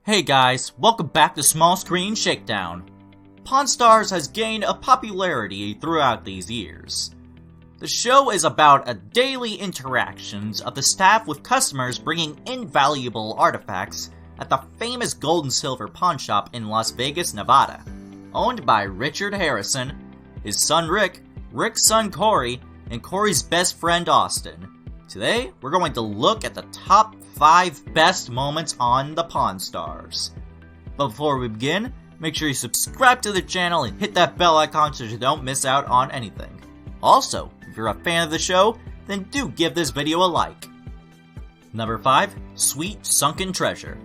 Hey guys, welcome back to Small Screen Shakedown. Pawn Stars has gained a popularity throughout these years. The show is about a daily interactions of the staff with customers bringing invaluable artifacts at the famous gold and silver pawn shop in Las Vegas, Nevada. Owned by Richard Harrison, his son Rick, Rick's son Correy, and Correy's best friend Austin. Today, we're going to look at the top 5 best moments on the Pawn Stars. But before we begin, make sure you subscribe to the channel and hit that bell icon so you don't miss out on anything. Also, if you're a fan of the show, then do give this video a like. Number 5. Sweet Sunken Treasure.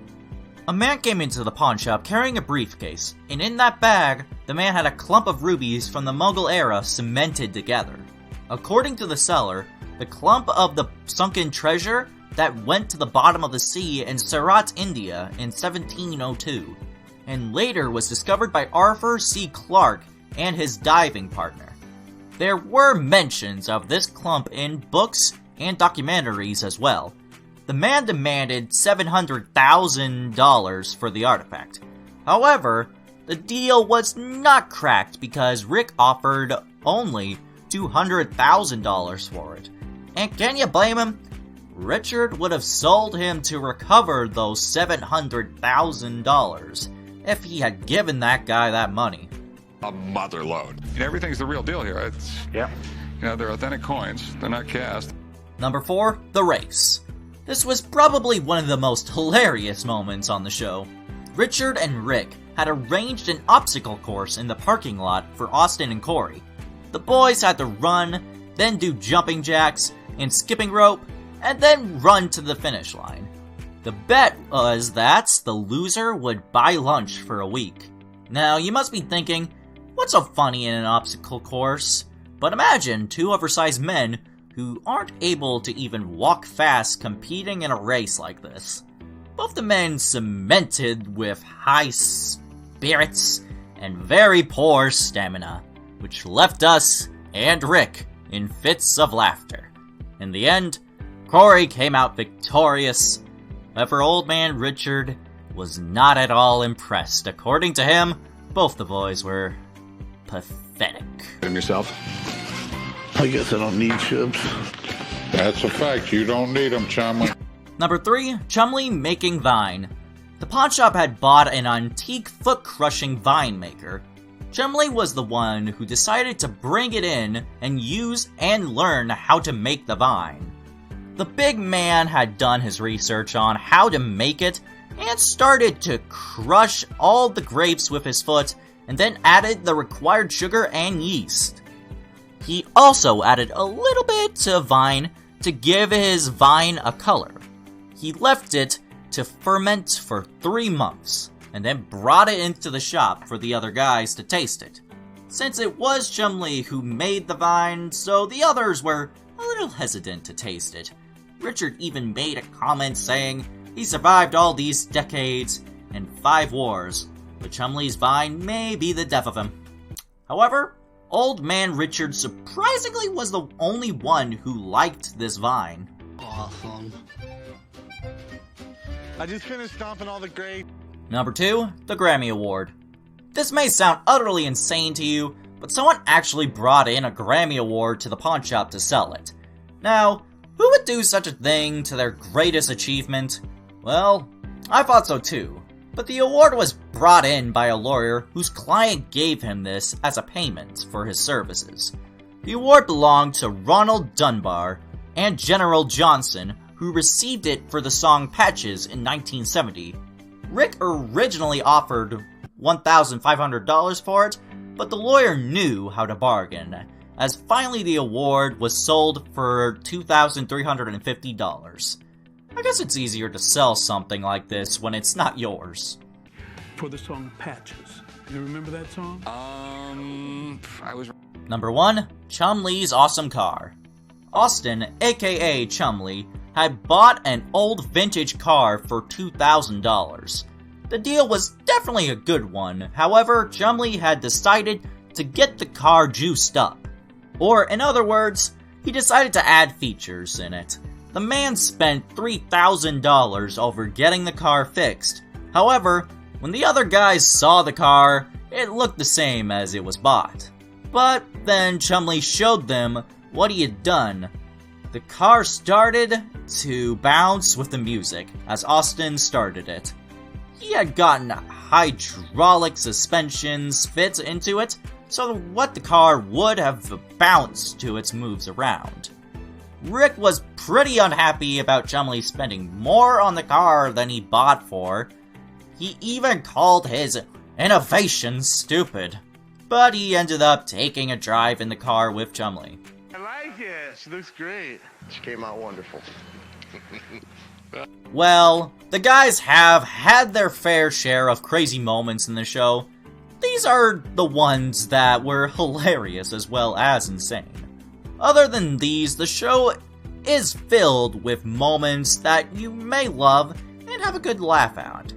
A man came into the pawn shop carrying a briefcase, and in that bag, the man had a clump of rubies from the Mughal era cemented together. According to the seller, the clump of the sunken treasure that went to the bottom of the sea in Surat, India in 1702, and later was discovered by Arthur C. Clarke and his diving partner. There were mentions of this clump in books and documentaries as well. The man demanded $700,000 for the artifact. However, the deal was not cracked because Rick offered only $200,000 for it. And can you blame him? Richard would have sold him to recover those $700,000 if he had given that guy that money. A mother load. Everything's the real deal here. They're authentic coins. They're not cast. Number 4, the race. This was probably one of the most hilarious moments on the show. Richard and Rick had arranged an obstacle course in the parking lot for Austin and Correy. The boys had to run, then do jumping jacks and skipping rope, and then run to the finish line. The bet was that the loser would buy lunch for a week. Now, you must be thinking, what's so funny in an obstacle course? But imagine 2 oversized men who aren't able to even walk fast competing in a race like this. Both the men cemented with high spirits and very poor stamina, which left us and Rick in fits of laughter. In the end, Correy came out victorious. However, old man Richard was not at all impressed. According to him, both the boys were pathetic. And yourself? I guess I don't need chips. That's a fact. You don't need them, Chumlee. Number 3, Chumlee making vine. The pawn shop had bought an antique foot-crushing vine maker. Chumlee was the one who decided to bring it in and use and learn how to make the vine. The big man had done his research on how to make it and started to crush all the grapes with his foot and then added the required sugar and yeast. He also added a little bit of vine to give his vine a color. He left it to ferment for 3 months and then brought it into the shop for the other guys to taste it. Since it was Chumlee who made the vine, so the others were a little hesitant to taste it. Richard even made a comment saying he survived all these decades and 5 wars, but Chumlee's vine may be the death of him. However, old man Richard surprisingly was the only one who liked this vine. Awesome. I just finished stomping all the grapes. Number 2, the Grammy Award. This may sound utterly insane to you, but someone actually brought in a Grammy Award to the pawn shop to sell it. Now, who would do such a thing to their greatest achievement? Well, I thought so too. But the award was brought in by a lawyer whose client gave him this as a payment for his services. The award belonged to Ronald Dunbar and General Johnson, who received it for the song Patches in 1970. Rick originally offered $1,500 for it, but the lawyer knew how to bargain, as finally the award was sold for $2,350. I guess it's easier to sell something like this when it's not yours. For the song Patches. You remember that song? Number 1, Chumlees Awesome Car. Austin, aka Chumlee, had bought an old vintage car for $2,000. The deal was definitely a good one, however, Chumlee had decided to get the car juiced up. Or, in other words, he decided to add features in it. The man spent $3,000 over getting the car fixed, However, when the other guys saw the car, it looked the same as it was bought. But then Chumlee showed them what he had done. The car started to bounce with the music as Austin started it. He had gotten hydraulic suspensions fit into it, so what the car would have bounced to its moves around. Rick was pretty unhappy about Chumlee spending more on the car than he bought for. He even called his innovation stupid. But he ended up taking a drive in the car with Chumlee. I like it. She looks great. She came out wonderful. Well, the guys have had their fair share of crazy moments in the show. These are the ones that were hilarious as well as insane. Other than these, the show is filled with moments that you may love and have a good laugh at.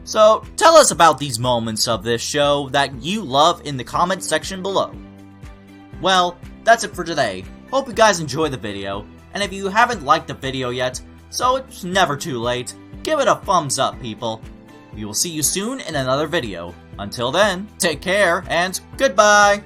So, tell us about these moments of this show that you love in the comments section below. Well, that's it for today. Hope you guys enjoyed the video, and if you haven't liked the video yet, so it's never too late, give it a thumbs up, people. We will see you soon in another video. Until then, take care, and goodbye!